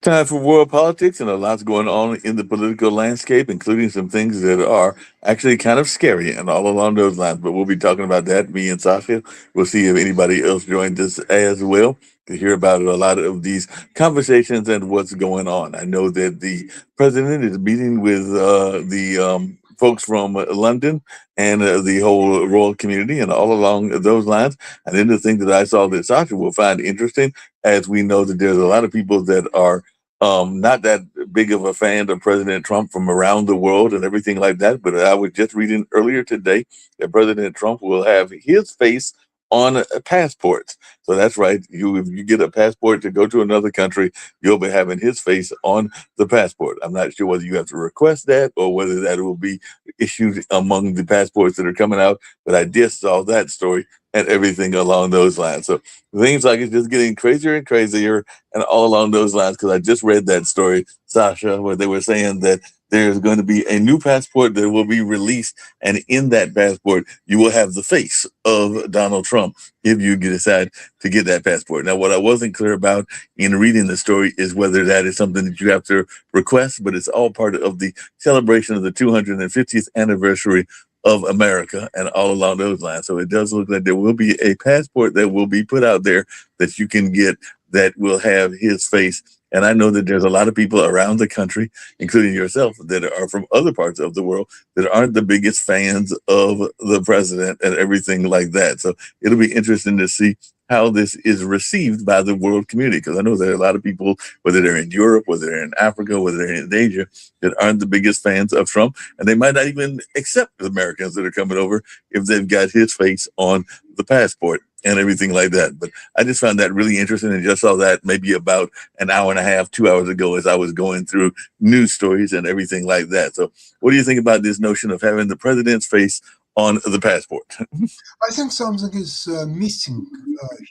Time for world politics, and a lot's going on in the political landscape, including some things that are actually kind of scary and all along those lines. But we'll be talking about that, me and Sasha. We'll see if anybody else joins us as well to hear about a lot of these conversations and what's going on. I know that the president is meeting with the folks from London and the whole royal community and all along those lines. And then the thing that I saw that Sasha will find interesting, as we know that there's a lot of people that are not that big of a fan of President Trump from around the world and everything like that. But I was just reading earlier today that President Trump will have his face on passports. So that's right. If you get a passport to go to another country, you'll be having his face on the passport. I'm not sure whether you have to request that or whether that will be issued among the passports that are coming out. But I just saw that story and everything along those lines. So things like it's just getting crazier and crazier and all along those lines, because I just read that story, Sasha, where they were saying that there's going to be a new passport that will be released, and in that passport, you will have the face of Donald Trump if you decide to get that passport. Now, what I wasn't clear about in reading the story is whether that is something that you have to request, but it's all part of the celebration of the 250th anniversary of America and all along those lines. So it does look like there will be a passport that will be put out there that you can get that will have his face. And I know that there's a lot of people around the country, including yourself, that are from other parts of the world that aren't the biggest fans of the president and everything like that. So it'll be interesting to see how this is received by the world community, because I know there are a lot of people, whether they're in Europe, whether they're in Africa, whether they're in Asia, that aren't the biggest fans of Trump, and they might not even accept the Americans that are coming over if they've got his face on the passport and everything like that. But I just found that really interesting, and just saw that maybe about an hour and a half, 2 hours ago, as I was going through news stories and everything like that. So what do you think about this notion of having the president's face on the passport? I think something is missing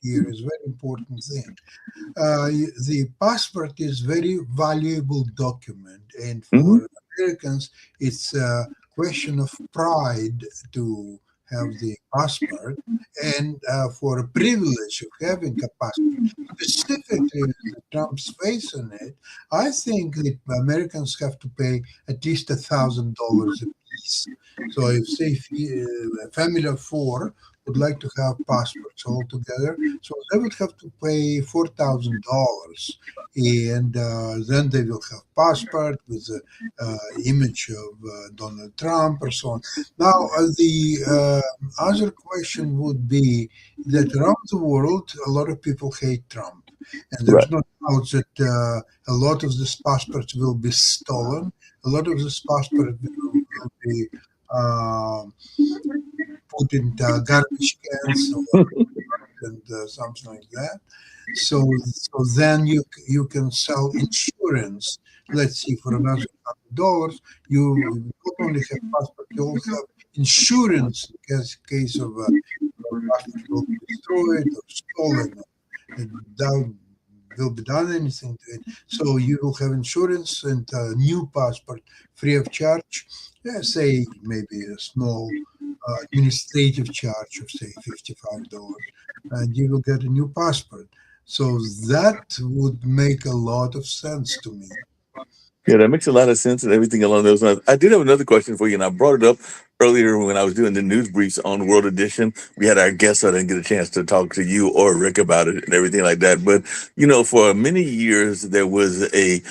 here is very important thing. The passport is very valuable document, and Hmm. for Americans, it's a question of pride to have the passport, and for a privilege of having a passport, specifically with Trump's face on it. I think the Americans have to pay at least $1,000 a piece. So if say a family of four would like to have passports all together, so they would have to pay $4,000, and then they will have passport with the image of Donald Trump or so on. Now, other question would be that around the world, a lot of people hate Trump, and Right. there's no doubt that a lot of these passports will be stolen. A lot of this passport will be uh, put in garbage cans and something like that. So then you can sell insurance. Let's see, for another $100, you not only have passport, you also have insurance in case of your passport will be destroyed or stolen, or done, will be done anything to it. So you will have insurance and a new passport free of charge. Yeah, say maybe a small administrative charge of say $55, and you will get a new passport. So that would make a lot of sense to me. Yeah, that makes a lot of sense and everything along those lines. I did have another question for you, and I brought it up earlier when I was doing the news briefs on World Edition. We had our guests, so I didn't get a chance to talk to you or Rick about it and everything like that. But, for many years, there was a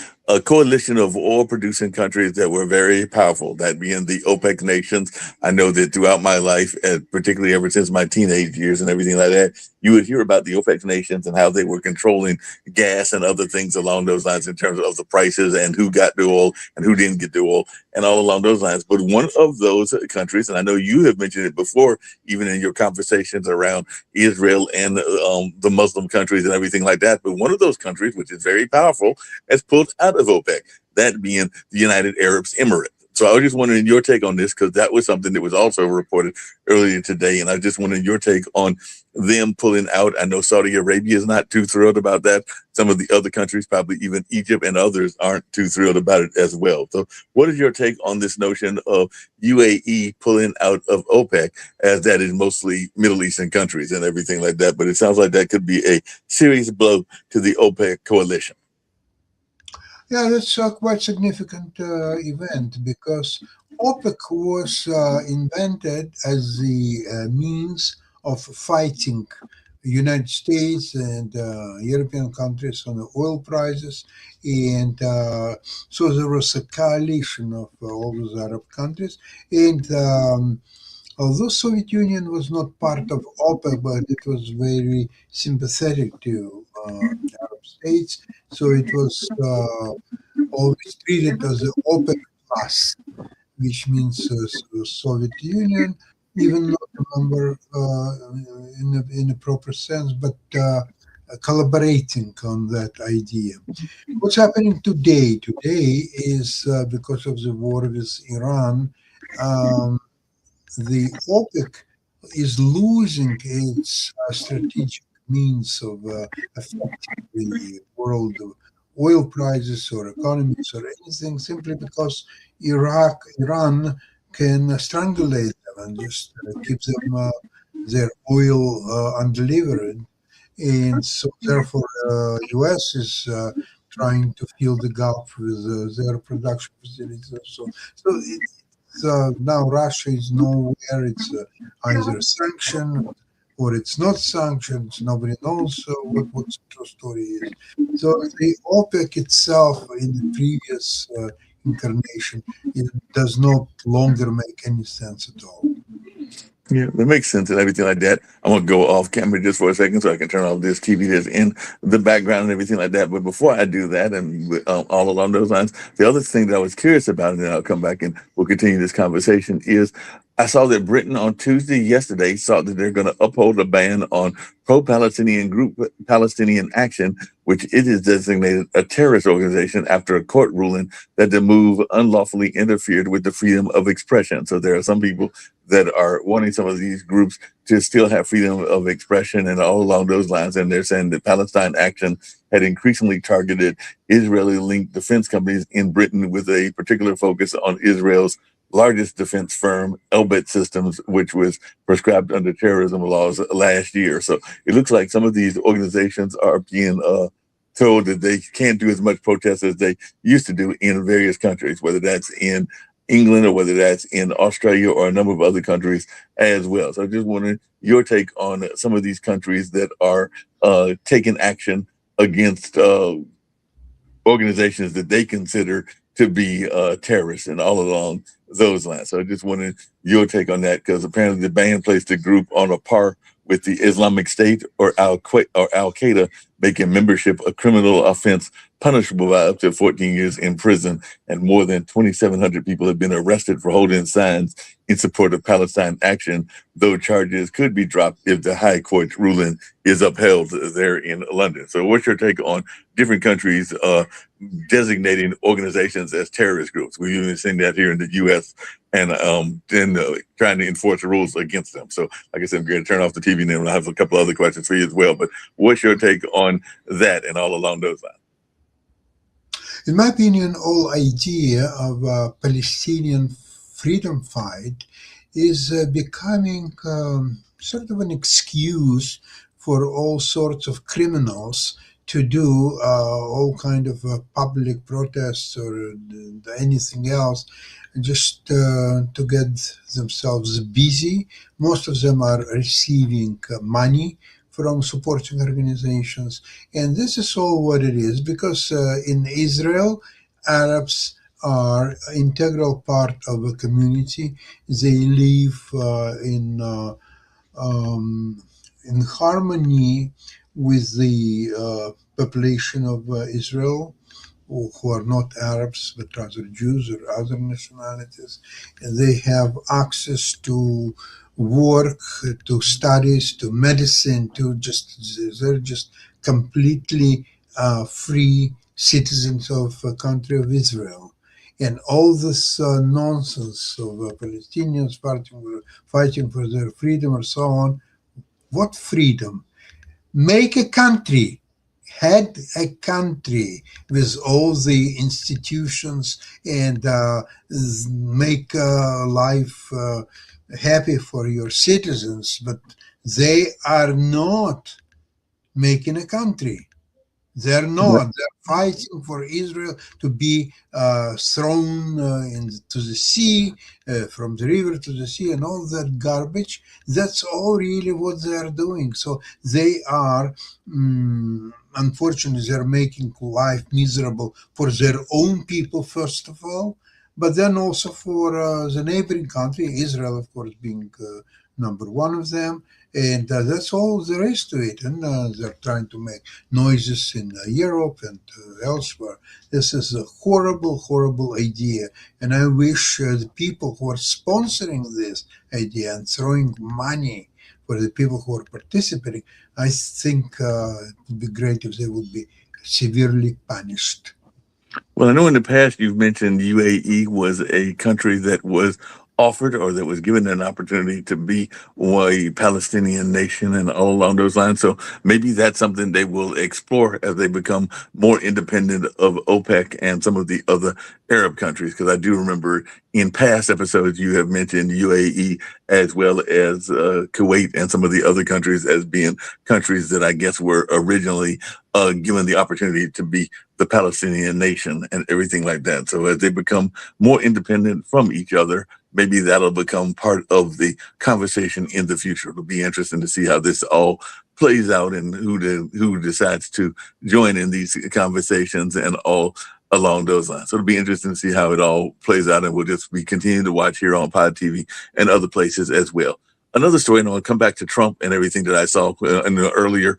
coalition of oil producing countries that were very powerful, that being the OPEC nations. I know that throughout my life, and particularly ever since my teenage years and everything like that, you would hear about the OPEC nations and how they were controlling gas and other things along those lines in terms of the prices and who got the oil and who didn't get the oil and all along those lines. But one of those countries, and I know you have mentioned it before, even in your conversations around Israel and the Muslim countries and everything like that, but one of those countries, which is very powerful, has pulled out of OPEC, that being the United Arab Emirates. So I was just wondering your take on this, because that was something that was also reported earlier today. And I just wanted your take on them pulling out. I know Saudi Arabia is not too thrilled about that. Some of the other countries, probably even Egypt and others, aren't too thrilled about it as well. So what is your take on this notion of UAE pulling out of OPEC, as that is mostly Middle Eastern countries and everything like that? But it sounds like that could be a serious blow to the OPEC coalition. Yeah, that's a quite significant event because OPEC was invented as the means of fighting the United States and European countries on the oil prices. And so there was a coalition of all those Arab countries. And although Soviet Union was not part of OPEC, but it was very sympathetic to Arab states. So it was always treated as the OPEC plus, which means Soviet Union, even not a member in a proper sense, but collaborating on that idea. What's happening today? Today is because of the war with Iran, um, the OPEC is losing its strategic means of affecting the world oil prices or economies or anything simply because Iran can strangulate them and just keep them their oil undelivered. And so therefore US is trying to fill the gap with their production facilities. So now Russia is nowhere. It's either sanctioned or it's not sanctioned. Nobody knows what the true story is. So the OPEC itself, in the previous incarnation, it does not longer make any sense at all. Yeah, that makes sense and everything like that. I'm gonna go off camera just for a second so I can turn off this TV that's in the background and everything like that. But before I do that, and all along those lines, the other thing that I was curious about, and then I'll come back and we'll continue this conversation, is I saw that Britain on Tuesday, yesterday, saw that they're going to uphold a ban on pro-Palestinian group Palestinian Action, which it is designated a terrorist organization after a court ruling that the move unlawfully interfered with the freedom of expression. So there are some people that are wanting some of these groups to still have freedom of expression and all along those lines. And they're saying that Palestine Action had increasingly targeted Israeli-linked defense companies in Britain with a particular focus on Israel's largest defense firm, Elbit Systems, which was prescribed under terrorism laws last year. So it looks like some of these organizations are being told that they can't do as much protest as they used to do in various countries, whether that's in England or whether that's in Australia or a number of other countries as well. So I just wanted your take on some of these countries that are taking action against organizations that they consider to be terrorists and all along those lines. So I just wanted your take on that because apparently the ban placed the group on a par with the Islamic State or Al Qaeda, making membership a criminal offense punishable by up to 14 years in prison. And more than 2,700 people have been arrested for holding signs in support of Palestine Action, though charges could be dropped if the High Court ruling is upheld there in London. So what's your take on different countries designating organizations as terrorist groups? We've even seen that here in the U.S. and then trying to enforce the rules against them. So like I said, I'm going to turn off the TV now and I have a couple other questions for you as well. But what's your take on that and all along those lines? In my opinion, whole idea of Palestinian freedom fight is becoming sort of an excuse for all sorts of criminals to do all kind of public protests or anything else just to get themselves busy. Most of them are receiving money from supporting organizations. And this is all what it is because in Israel, Arabs are integral part of a community. They live in harmony with the population of Israel, who are not Arabs but rather Jews or other nationalities. And they have access to work, to studies, to medicine, they're just completely free citizens of the country of Israel. And all this nonsense of Palestinians fighting for their freedom or so on, what freedom? Make a country, head a country with all the institutions and make life happy for your citizens, but they are not making a country. They're not. They're fighting for Israel to be thrown into the sea, from the river to the sea, and all that garbage. That's all really what they are doing. So they are, unfortunately, they're making life miserable for their own people, first of all, but then also for the neighboring country, Israel, of course, being number one of them. And that's all there is to it. And they're trying to make noises in Europe and elsewhere. This is a horrible, horrible idea. And I wish the people who are sponsoring this idea and throwing money for the people who are participating, I think it would be great if they would be severely punished. Well, I know in the past you've mentioned UAE was a country that was offered or that was given an opportunity to be a Palestinian nation and all along those lines. So maybe that's something they will explore as they become more independent of OPEC and some of the other Arab countries. Because I do remember in past episodes you have mentioned UAE as well as Kuwait and some of the other countries as being countries that I guess were originally given the opportunity to be the Palestinian nation and everything like that. So as they become more independent from each other, maybe that'll become part of the conversation in the future. It'll be interesting to see how this all plays out and who decides to join in these conversations and all along those lines. So it'll be interesting to see how it all plays out, and we'll just be continuing to watch here on Pod TV and other places as well. Another story, and I'll come back to Trump and everything that I saw in the earlier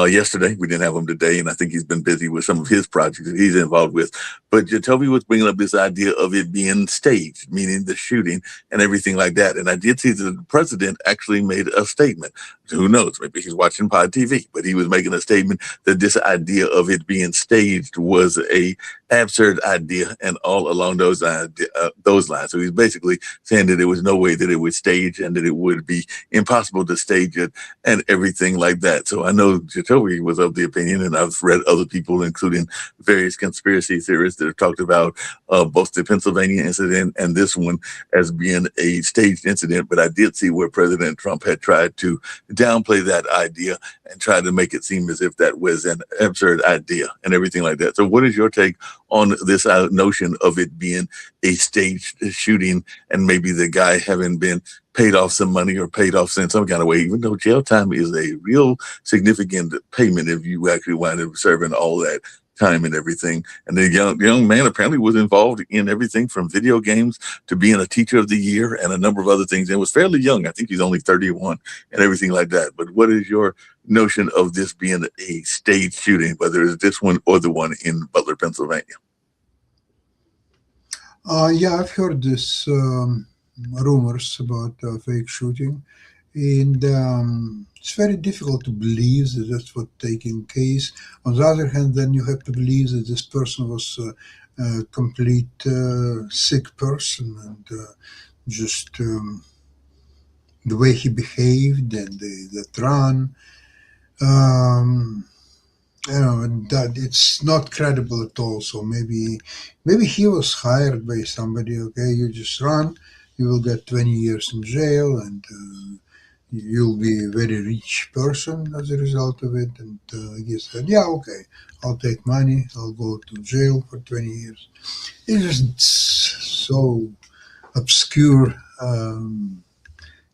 yesterday. We didn't have him today, and I think he's been busy with some of his projects that he's involved with. But Jacoby was bringing up this idea of it being staged, meaning the shooting and everything like that. And I did see that the president actually made a statement. Who knows? Maybe he's watching Pod TV, but he was making a statement that this idea of it being staged was a absurd idea, and all along those lines. So he's basically saying that there was no way that it would stage and that it would be impossible to stage it and everything like that. So I know Jacoby was of the opinion, and I've read other people, including various conspiracy theorists, that have talked about both the Pennsylvania incident and this one as being a staged incident. But I did see where President Trump had tried to downplay that idea and tried to make it seem as if that was an absurd idea and everything like that. So what is your take on this notion of it being a staged shooting and maybe the guy having been paid off some money or paid off in some kind of way, even though jail time is a real significant payment if you actually wind up serving all that time and everything. And the young man apparently was involved in everything from video games to being a teacher of the year and a number of other things, and was fairly young. I think he's only 31 and everything like that. But what is your notion of this being a staged shooting, whether it's this one or the one in Butler, Pennsylvania? Yeah, I've heard this rumors about fake shooting, and it's very difficult to believe that that's what taking place. On the other hand, then you have to believe that this person was a complete sick person, and just the way he behaved and that run. Um, and that it's not credible at all. So maybe he was hired by somebody. Okay, you just run, you will get 20 years in jail, and you'll be a very rich person as a result of it. And he said, yeah, okay, I'll take money, I'll go to jail for 20 years. It's just so obscure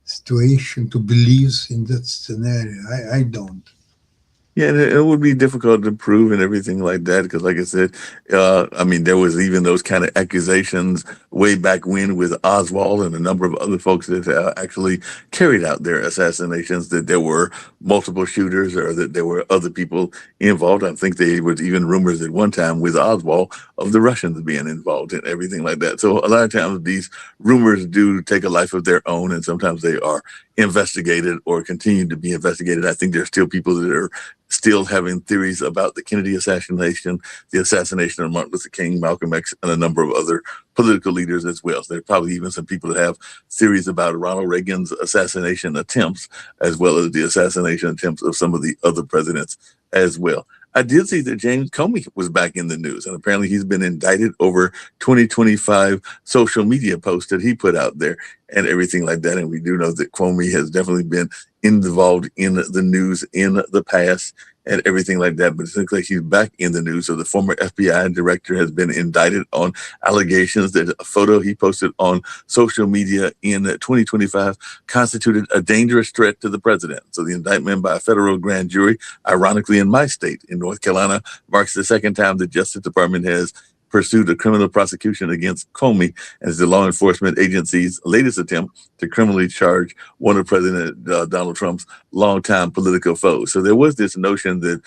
situation to believe in that scenario. I don't. Yeah, and it would be difficult to prove and everything like that because, like I said, I mean, there was even those kind of accusations way back when with Oswald and a number of other folks that actually carried out their assassinations, that there were multiple shooters or that there were other people involved. I think there was even rumors at one time with Oswald of the Russians being involved and everything like that. So a lot of times these rumors do take a life of their own, and sometimes they are investigated or continue to be investigated. I think there's still people that are still having theories about the Kennedy assassination, the assassination of Martin Luther King, Malcolm X, and a number of other political leaders as well. So there are probably even some people that have theories about Ronald Reagan's assassination attempts, as well as the assassination attempts of some of the other presidents as well. I did see that James Comey was back in the news, and apparently he's been indicted over 2025 social media posts that he put out there and everything like that. And we do know that Comey has definitely been involved in the news in the past and everything like that. But it looks like he's back in the news. So the former FBI director has been indicted on allegations that a photo he posted on social media in 2025 constituted a dangerous threat to the president. So the indictment by a federal grand jury, ironically in my state, in North Carolina, marks the second time the Justice Department has pursued a criminal prosecution against Comey as the law enforcement agency's latest attempt to criminally charge one of President Donald Trump's longtime political foes. So there was this notion that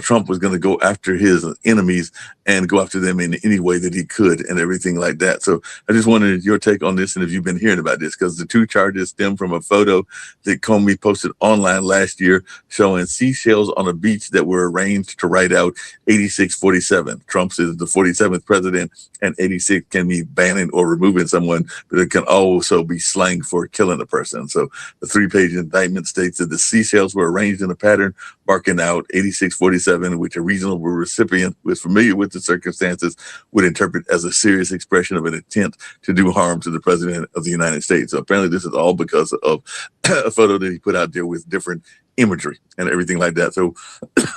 Trump was going to go after his enemies and go after them in any way that he could and everything like that. So I just wanted your take on this and if you've been hearing about this, because the two charges stem from a photo that Comey posted online last year showing seashells on a beach that were arranged to write out 8647. Trump is the 47th president, and 86 can be banning or removing someone, but it can also be slang for killing a person. So the 3-page indictment states that the seashells were arranged in a pattern marking out 8647, which a reasonable recipient who is familiar with the circumstances would interpret as a serious expression of an intent to do harm to the president of the United States. So apparently this is all because of a photo that he put out there with different imagery and everything like that. So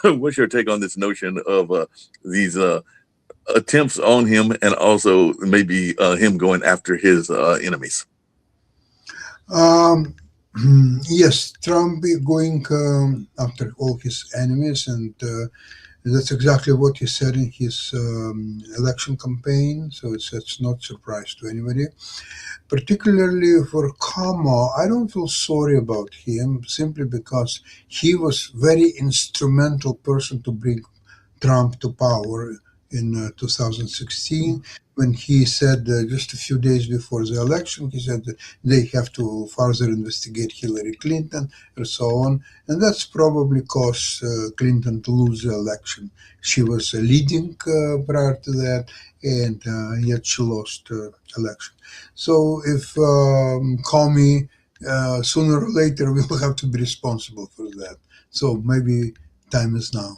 what's your take on this notion of these attempts on him and also maybe him going after his enemies? Yes, Trump going after all his enemies, and that's exactly what he said in his election campaign. So it's not surprise to anybody. Particularly for Kama, I don't feel sorry about him simply because he was very instrumental person to bring Trump to power in 2016 when he said just a few days before the election, he said that they have to further investigate Hillary Clinton and so on. And that's probably caused Clinton to lose the election. She was leading prior to that, and yet she lost election. So if Comey sooner or later will have to be responsible for that. So maybe time is now.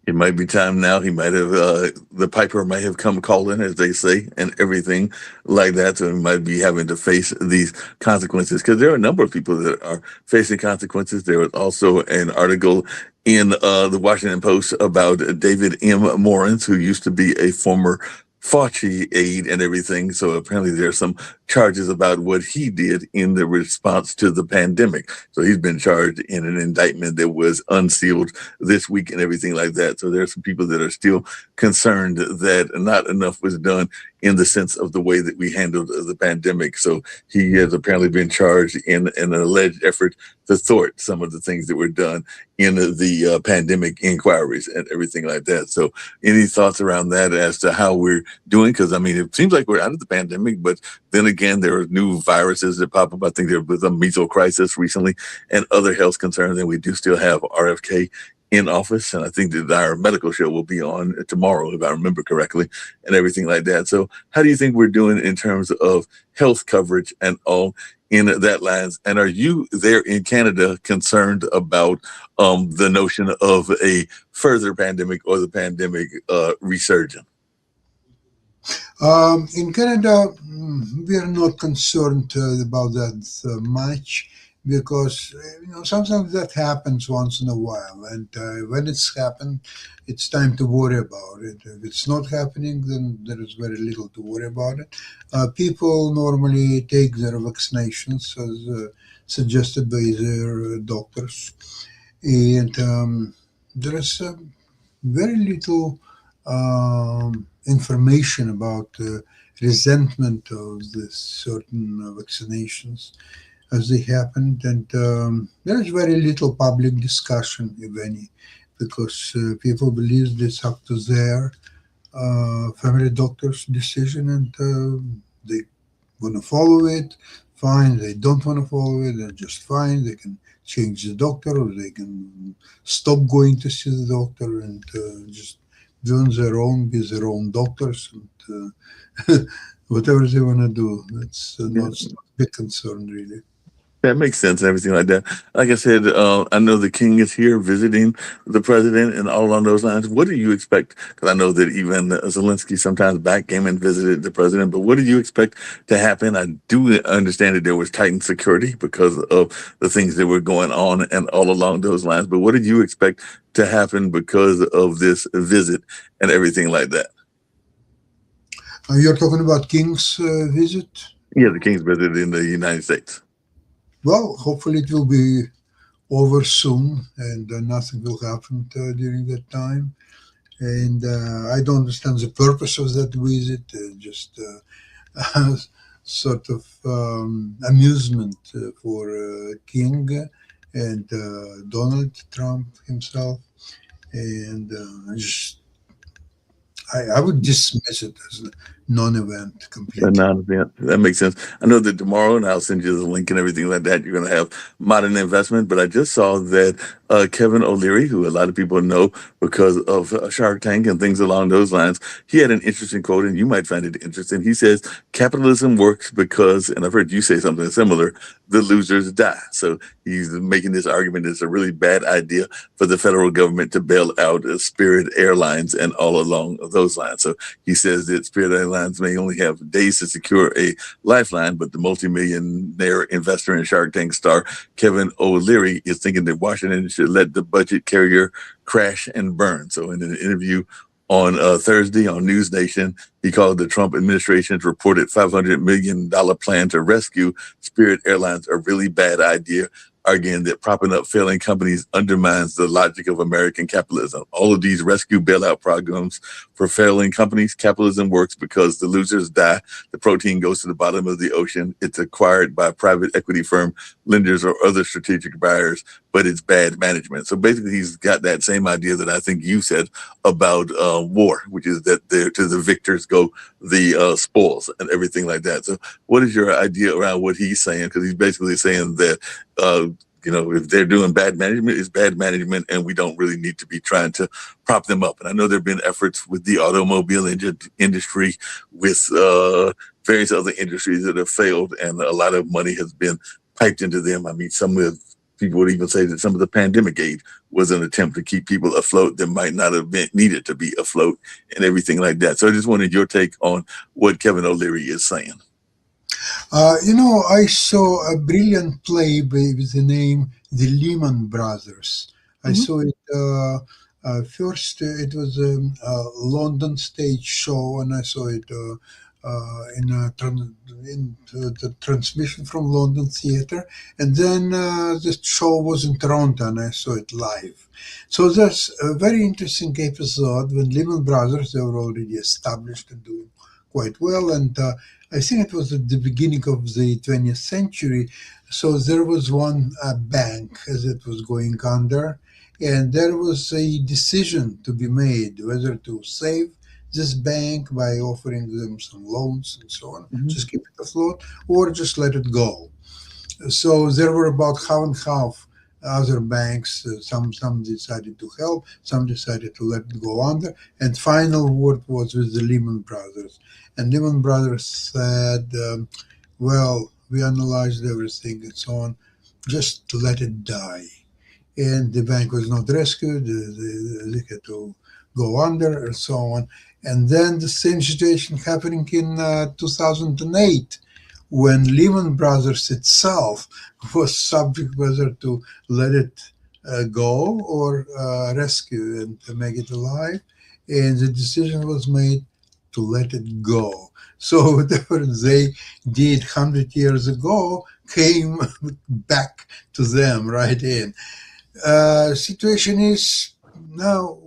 It might be time now. He might have, the piper might have come calling, as they say, and everything like that. So he might be having to face these consequences because there are a number of people that are facing consequences. There was also an article in the Washington Post about David M. Morans, who used to be a former Fauci aide and everything. So apparently there's some charges about what he did in the response to the pandemic. So he's been charged in an indictment that was unsealed this week and everything like that. So there's some people that are still concerned that not enough was done in the sense of the way that we handled the pandemic. So he has apparently been charged in an alleged effort to thwart some of the things that were done in the pandemic inquiries and everything like that. So any thoughts around that as to how we're doing? Because, I mean, it seems like we're out of the pandemic, but then again, there are new viruses that pop up. I think there was a measles crisis recently and other health concerns, and we do still have RFK in office. And I think that our medical show will be on tomorrow, if I remember correctly, and everything like that. So how do you think we're doing in terms of health coverage and all in that lines? And are you there in Canada concerned about the notion of a further pandemic or the pandemic resurgent? In Canada, we are not concerned about that much because sometimes that happens once in a while, and when it's happened, it's time to worry about it. If it's not happening, then there is very little to worry about it. People normally take their vaccinations as suggested by their doctors, and there is very little information about resentment of this certain vaccinations as they happened, and there is very little public discussion, if any, because people believe it's up to their family doctor's decision, and they want to follow it. Fine. They don't want to follow it. They're just fine. They can change the doctor, or they can stop going to see the doctor and just do on their own, be their own doctors, and whatever they want to do. That's not a big concern, really. That makes sense and everything like that. Like I said, I know the king is here visiting the president and all along those lines. What do you expect? Because I know that even Zelensky sometimes back came and visited the president. But what do you expect to happen? I do understand that there was tightened security because of the things that were going on and all along those lines. But what did you expect to happen because of this visit and everything like that? You're talking about King's visit? Yeah, the king's visit in the United States. Well, hopefully it will be over soon and nothing will happen during that time. And I don't understand the purpose of that visit, just sort of amusement for King and Donald Trump himself. And I would dismiss it as a non-event A completely. non-event. That makes sense. I know that tomorrow, and I'll send you the link and everything like that, you're going to have modern investment. But I just saw that Kevin O'Leary, who a lot of people know because of Shark Tank and things along those lines, he had an interesting quote, and you might find it interesting. He says, capitalism works because, and I've heard you say something similar, the losers die. So he's making this argument it's a really bad idea for the federal government to bail out Spirit Airlines and all along those lines. So he says that Spirit Airlines may only have days to secure a lifeline, but the multimillionaire investor and Shark Tank star Kevin O'Leary is thinking that Washington should let the budget carrier crash and burn. So in an interview on Thursday on News Nation, he called the Trump administration's reported $500 million plan to rescue Spirit Airlines a really bad idea, arguing that propping up failing companies undermines the logic of American capitalism. All of these rescue bailout programs for failing companies, capitalism works because the losers die. The protein goes to the bottom of the ocean. It's acquired by private equity firm, lenders, or other strategic buyers, but it's bad management. So basically, he's got that same idea that I think you said about war, which is that to the victors go the spoils and everything like that. So what is your idea around what he's saying? Because he's basically saying that if they're doing bad management, it's bad management, and we don't really need to be trying to prop them up. And I know there have been efforts with the automobile industry, with various other industries that have failed, and a lot of money has been piped into them. I mean, some of people would even say that some of the pandemic aid was an attempt to keep people afloat that might not have been needed to be afloat and everything like that. So I just wanted your take on what Kevin O'Leary is saying. I saw a brilliant play with the name The Lehman Brothers. I Mhm. saw it first, it was a London stage show, and I saw it in the transmission from London Theatre. And then the show was in Toronto, and I saw it live. So there's a very interesting episode when Lehman Brothers, they were already established and doing quite well. And I think it was at the beginning of the 20th century. So there was one bank as it was going under, and there was a decision to be made whether to save this bank by offering them some loans and so on, Mhm. just keep it afloat, or just let it go. So there were about half and half other banks. Some decided to help, some decided to let it go under, and final word was with the Lehman Brothers. And Lehman Brothers said, "Well, we analyzed everything and so on. Just let it die." And the bank was not rescued. They had to go under and so on. And then the same situation happening in 2008 when Lehman Brothers itself was subject whether to let it go or rescue and to make it alive. And the decision was made to let it go. So whatever they did 100 years ago came back to them right in. Situation is now,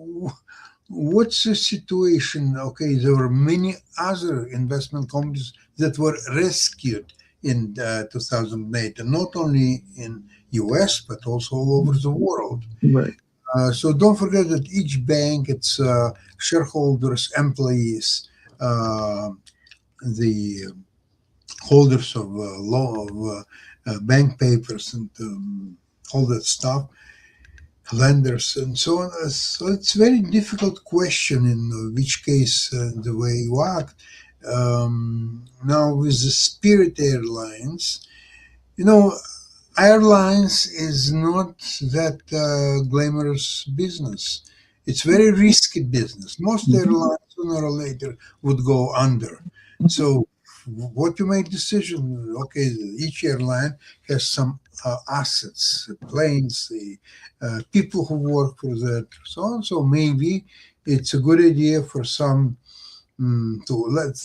what's the situation? Okay, there were many other investment companies that were rescued in 2008, and not only in US but also all over the world. Right. So don't forget that each bank, its shareholders, employees, uh, the holders of law of bank papers and all that stuff, lenders and so on. So it's a very difficult question in which case the way you act. Now with the Spirit Airlines, you know, Airlines is not that glamorous business. It's very risky business. Most Mhm. airlines sooner or later would go under. So, what you make decision? Okay, each airline has some assets, planes, the people who work for that, so on. So maybe it's a good idea for some to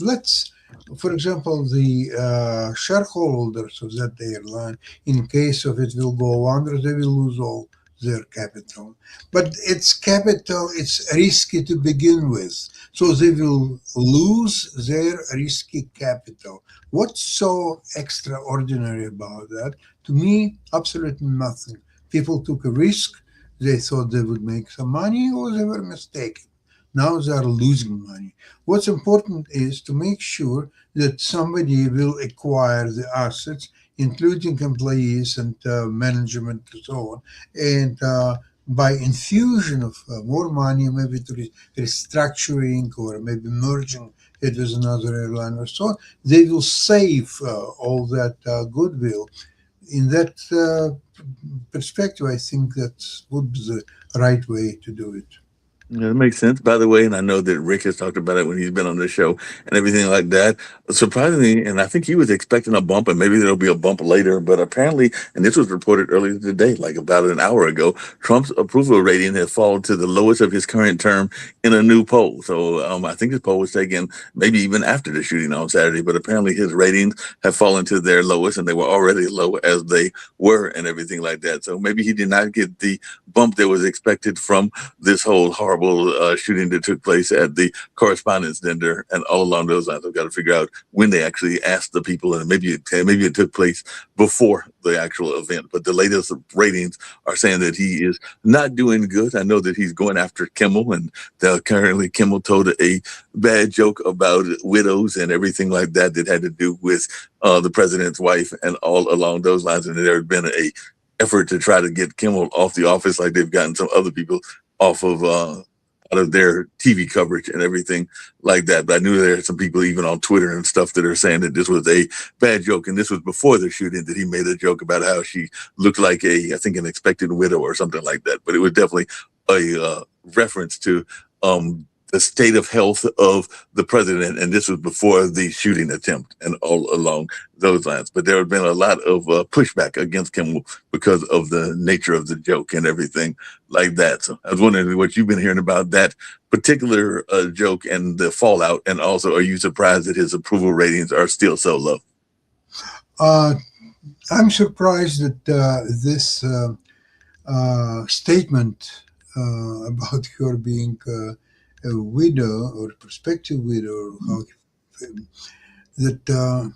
let's for example the shareholders of that airline, in case of it will go under, they will lose all their capital, but it's capital, it's risky to begin with, so they will lose their risky capital. What's so extraordinary about that? To me, absolutely nothing. People took a risk, they thought they would make some money, or they were mistaken. Now they are losing money. What's important is to make sure that somebody will acquire the assets, including employees and management and so on. And by infusion of more money, maybe to restructuring or maybe merging it with another airline or so on, they will save all that goodwill. In that perspective, I think that would be the right way to do it. Yeah, that makes sense, by the way. And I know that Rick has talked about it when he's been on the show and everything like that. Surprisingly, and I think he was expecting a bump, and maybe there'll be a bump later, but apparently, and this was reported earlier today, like about an hour ago, Trump's approval rating has fallen to the lowest of his current term in a new poll. So I think this poll was taken maybe even after the shooting on Saturday, but apparently his ratings have fallen to their lowest, and they were already low as they were and everything like that. So maybe he did not get the bump that was expected from this whole horrible shooting that took place at the Correspondence Dinner and all along those lines. I've got to figure out when they actually asked the people, and maybe it took place before the actual event. But the latest ratings are saying that he is not doing good. I know that he's going after Kimmel, and currently Kimmel told a bad joke about widows and everything like that that had to do with the president's wife and all along those lines. And there had been a effort to try to get Kimmel off the office, like they've gotten some other people off of out of their TV coverage and everything like that. But I knew there are some people even on Twitter and stuff that are saying that this was a bad joke, and this was before the shooting that he made a joke about how she looked like I think, an expected widow or something like that. But it was definitely a reference to the state of health of the president, and this was before the shooting attempt and all along those lines. But there had been a lot of pushback against Kimmel because of the nature of the joke and everything like that. So I was wondering what you've been hearing about that particular joke and the fallout, and also, are you surprised that his approval ratings are still so low? Uh, I'm surprised that this statement about her being a widow or prospective widow, how, that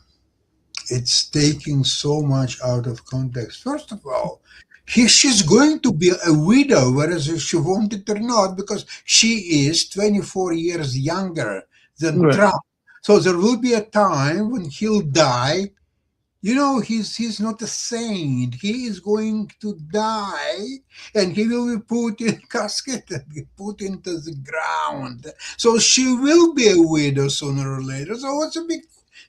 it's taking so much out of context. First of all, she's going to be a widow, whether she wanted or not, because she is 24 years younger than Right. Trump. So there will be a time when he'll die. You know, he's not a saint. He is going to die, and he will be put in casket and be put into the ground. So she will be a widow sooner or later. So what's a big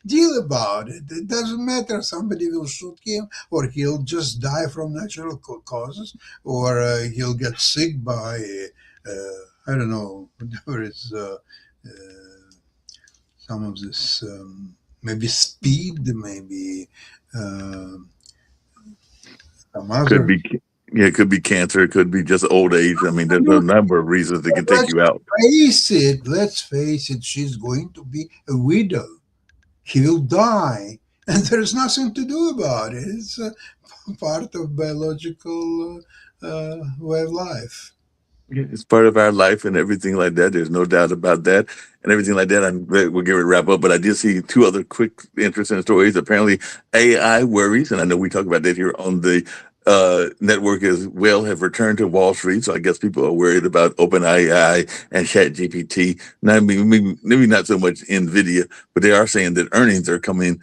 deal about it? It doesn't matter. Somebody will shoot him, or he'll just die from natural causes, or he'll get sick by I don't know, whatever it's. Some of this maybe speed, maybe uh, some Could other. be, yeah, it could be cancer. It could be just old age. I mean, there's a number of reasons that can take Let's you out. face it. Let's face it. She's going to be a widow. He will die, and there's nothing to do about it. It's a part of biological way of life. Yeah, it's part of our life and everything like that. There's no doubt about that and everything like that. We'll get ready to wrap up, but I did see two other quick, interesting stories. Apparently, AI worries, and I know we talk about that here on the network as well, have returned to Wall Street. So I guess people are worried about OpenAI and ChatGPT. Now, maybe not so much NVIDIA, but they are saying that earnings are coming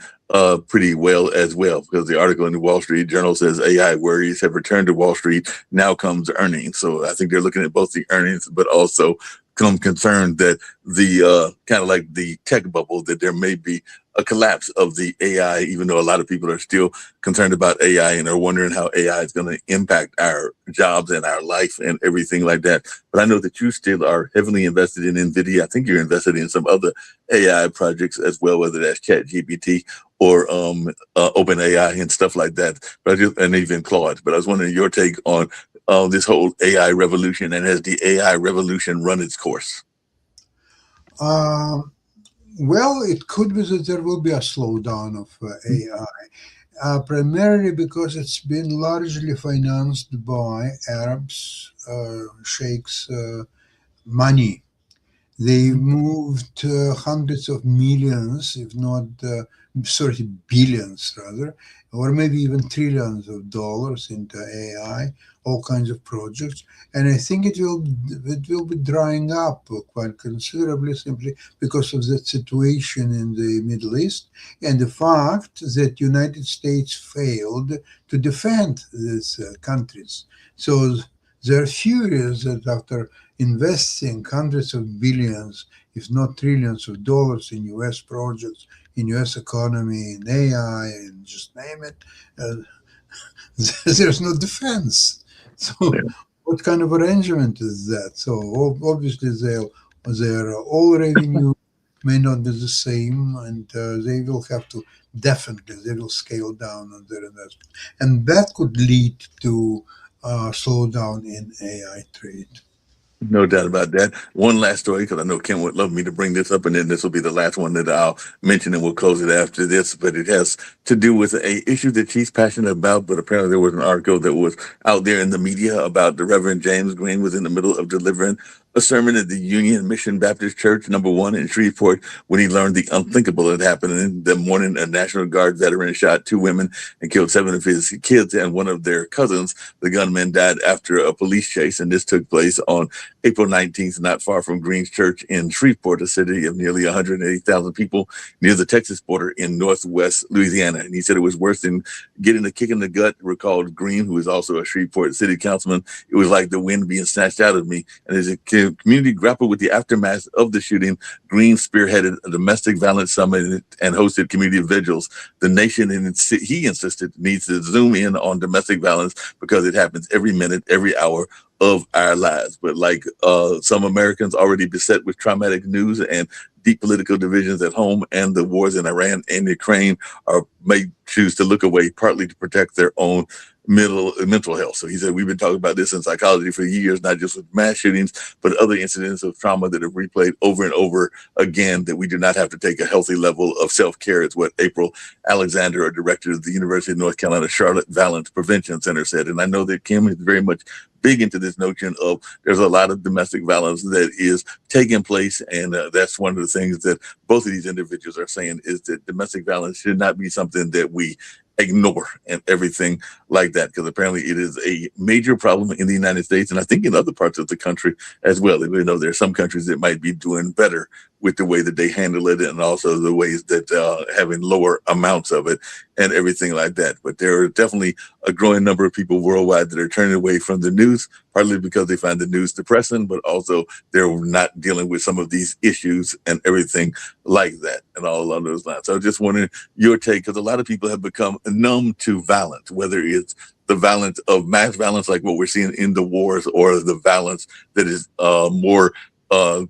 pretty as well, because the article in the Wall Street Journal says AI worries have returned to Wall Street. Now comes earnings. So I think they're looking at both the earnings, but also become concerned that the kind of like the tech bubble, that there may be a collapse of the AI, even though a lot of people are still concerned about AI and are wondering how AI is going to impact our jobs and our life and everything like that. But I know that you still are heavily invested in NVIDIA. I think you're invested in some other AI projects as well, whether that's ChatGPT or OpenAI and stuff like that. But and even Claude. But I was wondering your take on this whole AI revolution, and has the AI revolution run its course? Um, well, it could be that there will be a slowdown of AI, primarily because it's been largely financed by Arabs, sheikhs, money. They moved hundreds of millions, if not sorry, billions rather, or maybe even trillions of dollars into AI, all kinds of projects. And I think it will be drying up quite considerably simply because of that situation in the Middle East and the fact that United States failed to defend these countries. So they're furious that after investing hundreds of billions, if not trillions of dollars in US projects, in US economy, in AI, and just name it, uh, there's no defense. So, what kind of arrangement is that? So, obviously, their all revenue may not be the same, and they will have to definitely they will scale down on their investment, and that could lead to slowdown in AI trade. No doubt about that. One last story, because I know Kim would love me to bring this up, and then this will be the last one that I'll mention, and we'll close it after this. But it has to do with a issue that she's passionate about. But apparently, there was an article that was out there in the media about the Reverend James Green was in the middle of delivering a sermon at the Union Mission Baptist Church, number one in Shreveport, when he learned the unthinkable had happened. In the morning, a National Guard veteran shot two women and killed seven of his kids and one of their cousins. The gunman died after a police chase, and this took place on April 19th, not far from Green's Church in Shreveport, a city of nearly 180,000 people near the Texas border in northwest Louisiana. And he said it was worse than getting a kick in the gut, recalled Green, who is also a Shreveport city councilman. It was like the wind being snatched out of me. And as a community grappled with the aftermath of the shooting, Green spearheaded a domestic violence summit and hosted community vigils. The nation, and he insisted, needs to zoom in on domestic violence because it happens every minute, every hour of our lives. But like some Americans already beset with traumatic news and deep political divisions at home and the wars in Iran and Ukraine, may choose to look away partly to protect their own mental health. So he said, we've been talking about this in psychology for years, not just with mass shootings, but other incidents of trauma that have replayed over and over again, that we do not have to take a healthy level of self-care. It's what April Alexander, a director of the University of North Carolina Charlotte Violence Prevention Center, said. And I know that Kim is very much big into this notion of there's a lot of domestic violence that is taking place. And that's one of the things that both of these individuals are saying, is that domestic violence should not be something that we ignore and everything like that, because apparently it is a major problem in the United States, and I think in other parts of the country as well. Even though there are some countries that might be doing better with the way that they handle it, and also the ways that having lower amounts of it and everything like that. But there are definitely a growing number of people worldwide that are turning away from the news, partly because they find the news depressing, but also they're not dealing with some of these issues and everything like that, and all along those lines. So I just wanted your take, because a lot of people have become numb to violence, whether it's the violence of mass violence, like what we're seeing in the wars, or the violence that is more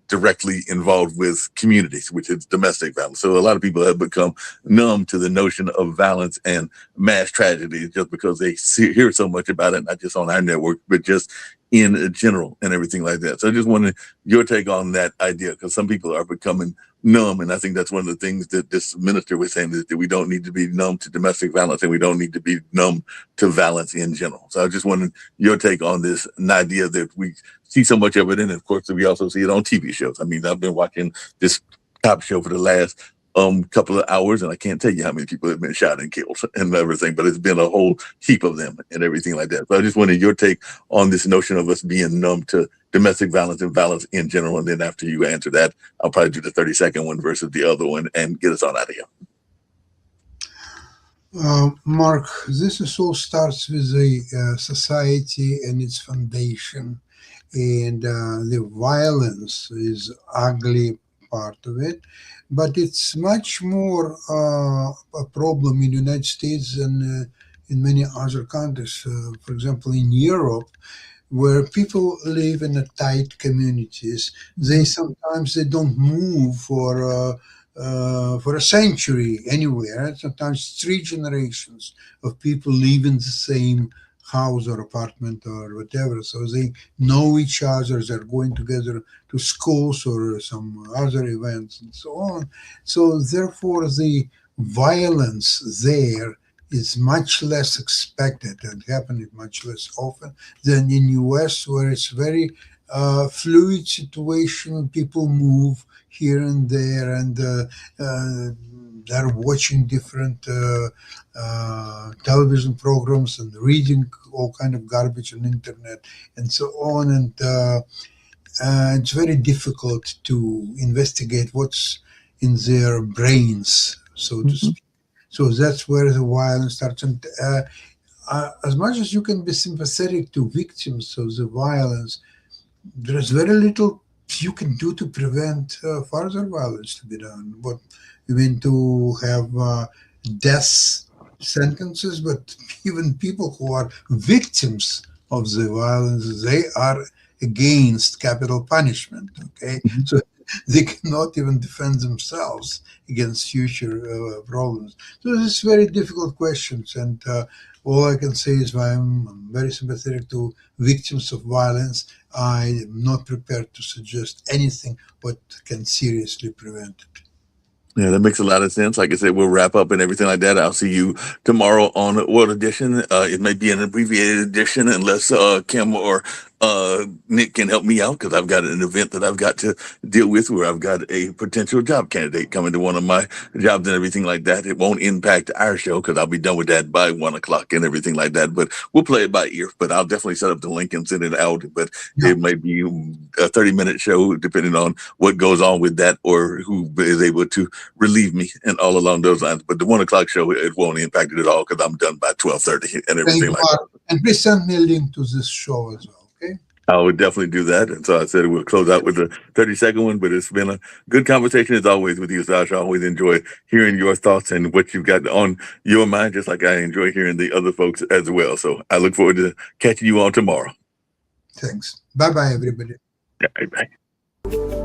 directly involved with communities, which is domestic violence. So a lot of people have become numb to the notion of violence and mass tragedy just because they hear so much about it, not just on our network, but just in general and everything like that. So I just wanted your take on that idea, because some people are becoming numb. And I think that's one of the things that this minister was saying, is that we don't need to be numb to domestic violence, and we don't need to be numb to violence in general. So I just wanted your take on this idea that we see so much of it. And of course, we also see it on TV shows. I mean, I've been watching this Cop show for the last couple of hours, and I can't tell you how many people have been shot and killed and everything, but it's been a whole heap of them and everything like that. So I just wanted your take on this notion of us being numb to domestic violence and violence in general. And then after you answer that, I'll probably do the 30-second one versus the other one and get us on out of here. Mark, this is all starts with a society and its foundation. and the violence is ugly part of it, but it's much more a problem in the United States than in many other countries. For example, in Europe, where people live in a tight communities, they sometimes they don't move for a century anywhere. Sometimes three generations of people live in the same house or apartment or whatever, so they know each other. They're going together to schools or some other events and so on. So therefore, the violence there is much less expected and happening much less often than in US, where it's very fluid situation. People move here and there, and they're watching different television programs and reading all kind of garbage on internet and so on. And it's very difficult to investigate what's in their brains, so to Mhm. speak. So that's where the violence starts. And as much as you can be sympathetic to victims of the violence, there is very little you can do to prevent further violence to be done. But you mean to have death sentences, but even people who are victims of the violence, they are against capital punishment. Okay, Mhm. so they cannot even defend themselves against future problems. So this is very difficult questions, and all I can say is I'm very sympathetic to victims of violence. I am not prepared to suggest anything what can seriously prevent it. Yeah, that makes a lot of sense. Like I said, we'll wrap up and everything like that. I'll see you tomorrow on World Edition. It may be an abbreviated edition unless Kim or Nick can help me out because I've got an event that I've got to deal with where I've got a potential job candidate coming to one of my jobs and everything like that. It won't impact our show because I'll be done with that by 1 o'clock and everything like that. But we'll play it by ear. But I'll definitely set up the link and send it out. But Yeah, it may be a 30-minute show depending on what goes on with that or who is able to relieve me and all along those lines. But the 1 o'clock show, it won't impact it at all because I'm done by 12:30 and thank everything you, like Mark. that. And please send me a link to this show as well. Okay. I would definitely do that. And so I said we'll close out with the 30-second one, but it's been a good conversation as always with you, Sasha. I always enjoy hearing your thoughts and what you've got on your mind, just like I enjoy hearing the other folks as well. So I look forward to catching you on tomorrow. Thanks. Bye bye, everybody. Yeah, bye.